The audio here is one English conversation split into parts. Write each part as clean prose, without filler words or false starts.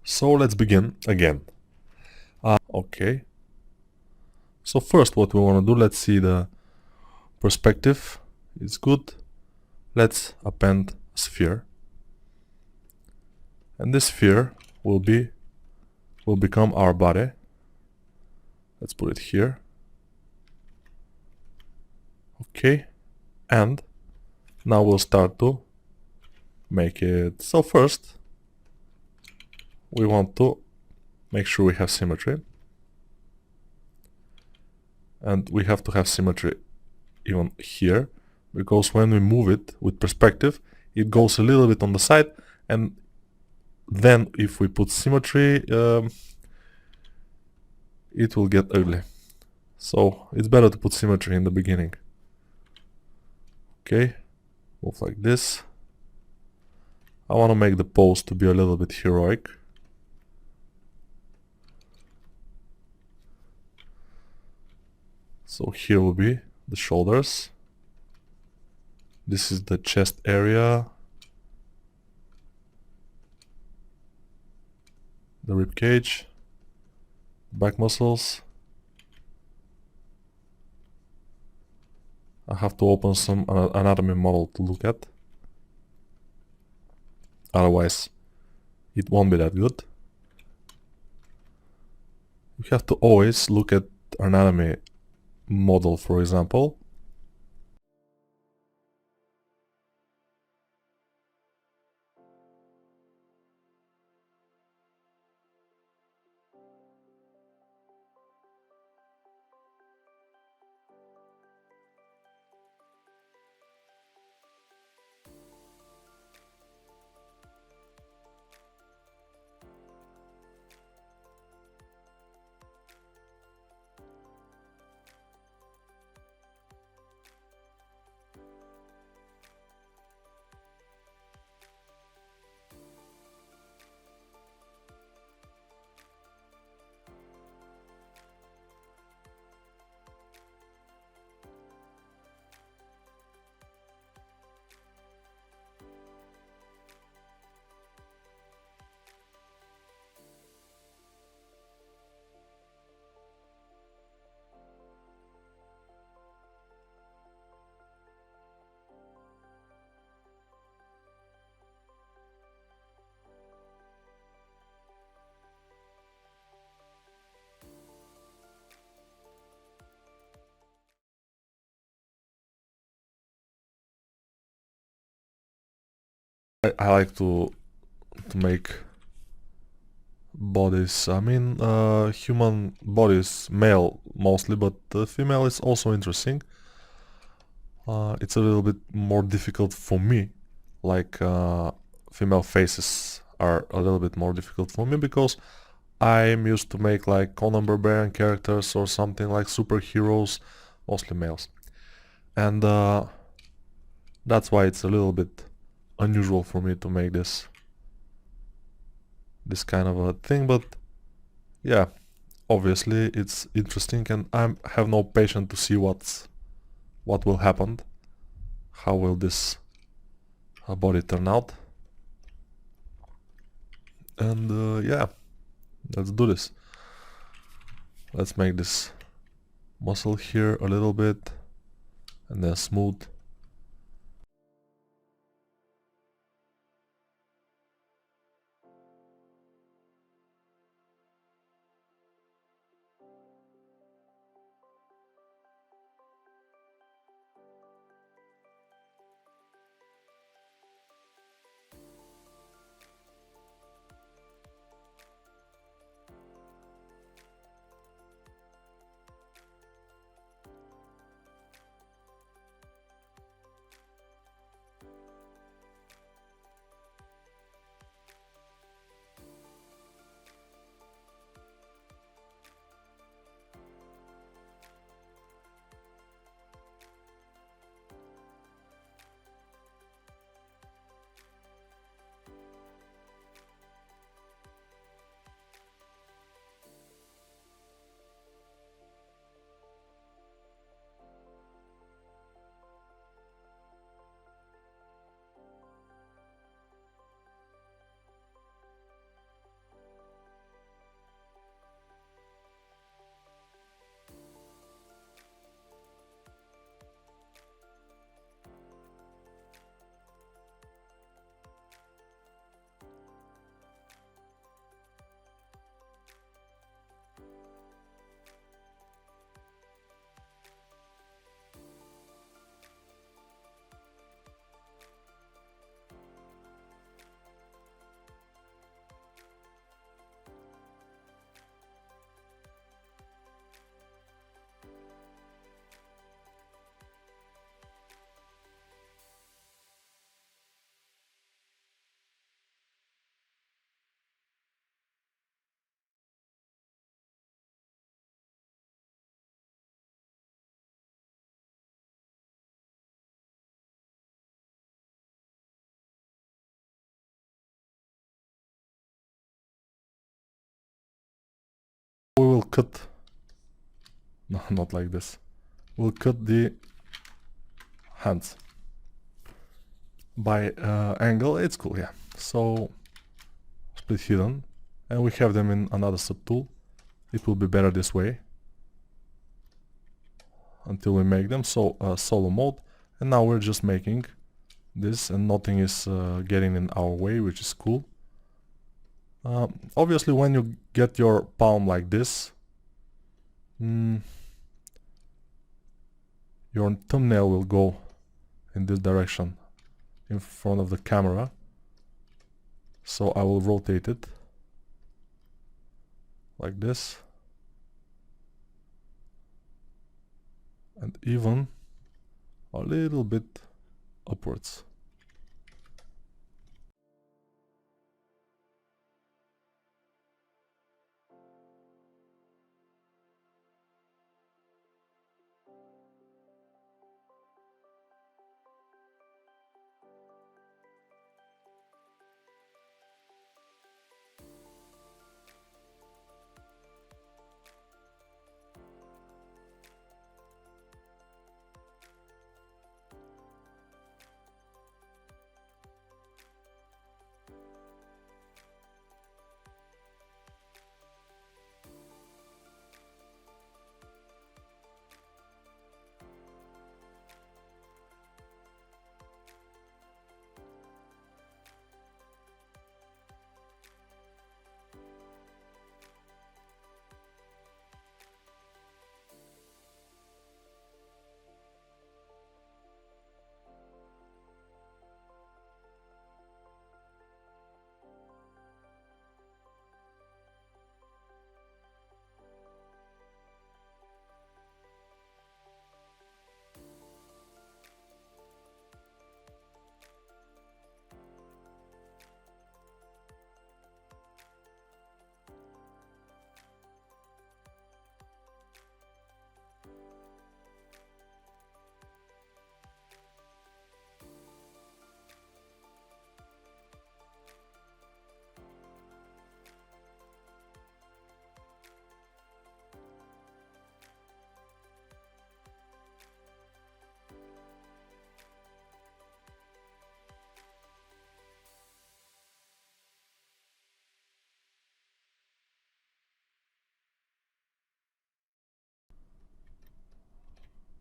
So let's begin again. Okay. So first what we want to do, let's see the perspective is good. Let's append a sphere. And this sphere will become our body. Let's put it here. Okay. And now we'll start to make it. So first we want to make sure we have symmetry. And we have to have symmetry even here, because when we move it with perspective, it goes a little bit on the side, and then if we put symmetry, it will get ugly. So it's better to put symmetry in the beginning. Okay, move like this. I want to make the pose to be a little bit heroic. So here will be the shoulders. This is the chest area, the rib cage, back muscles. I have to open some anatomy model to look at. Otherwise, it won't be that good. You have to always look at anatomy model, for example. I like to make bodies, I mean human bodies, male mostly, but female is also interesting. It's a little bit more difficult for me, like female faces are a little bit more difficult for me because I'm used to make like Conan Barbarian characters or something like superheroes, mostly males. And that's why it's a little bit unusual for me to make this kind of a thing, but yeah, obviously it's interesting, and I have no patience to see what will happen. How will this body turn out? And yeah, let's do this. Let's make this muscle here a little bit, and then smooth. we will cut, no, not like this, we'll cut the hands by angle. It's cool, yeah. So split hidden, and we have them in another subtool. It will be better this way until we make them. So solo mode, and now we're just making this, and nothing is getting in our way, which is cool. Obviously, when you get your palm like this, your thumbnail will go in this direction in front of the camera. So I will rotate it like this, and even a little bit upwards.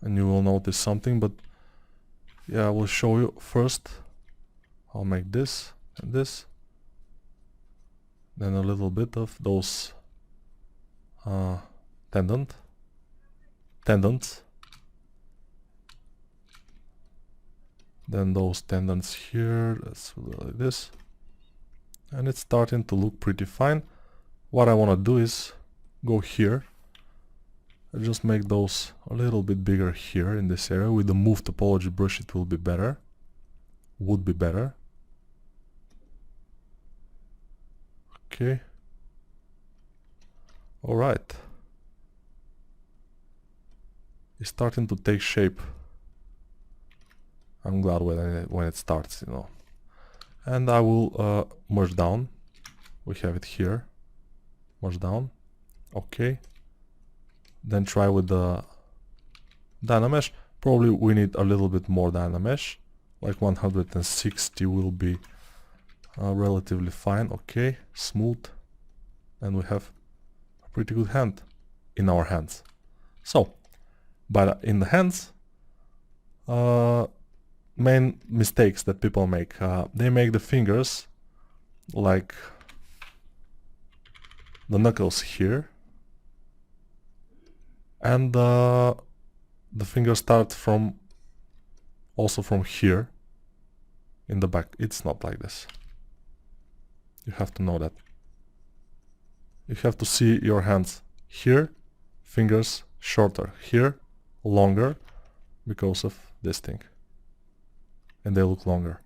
And you will notice something, but yeah, I will show you first. I'll make this and this, then a little bit of those tendons, then those tendons here. Let's do like this, and it's starting to look pretty fine. What I want to do is go here. I just make those a little bit bigger here in this area. With the move topology brush it will be better, would be better. Okay, alright, it's starting to take shape. I'm glad when it starts, you know. And I will merge down. We have it here, merge down. Okay, then try with the Dynamesh. Probably we need a little bit more Dynamesh, like 160 will be relatively fine. Okay, smooth, and we have a pretty good hand in our hands. So, but in the hands, main mistakes that people make, they make the fingers like the knuckles here, and the fingers start from also from here in the back. It's not like this. You have to know that. You have to see your hands here, fingers shorter, here longer, because of this thing, and they look longer.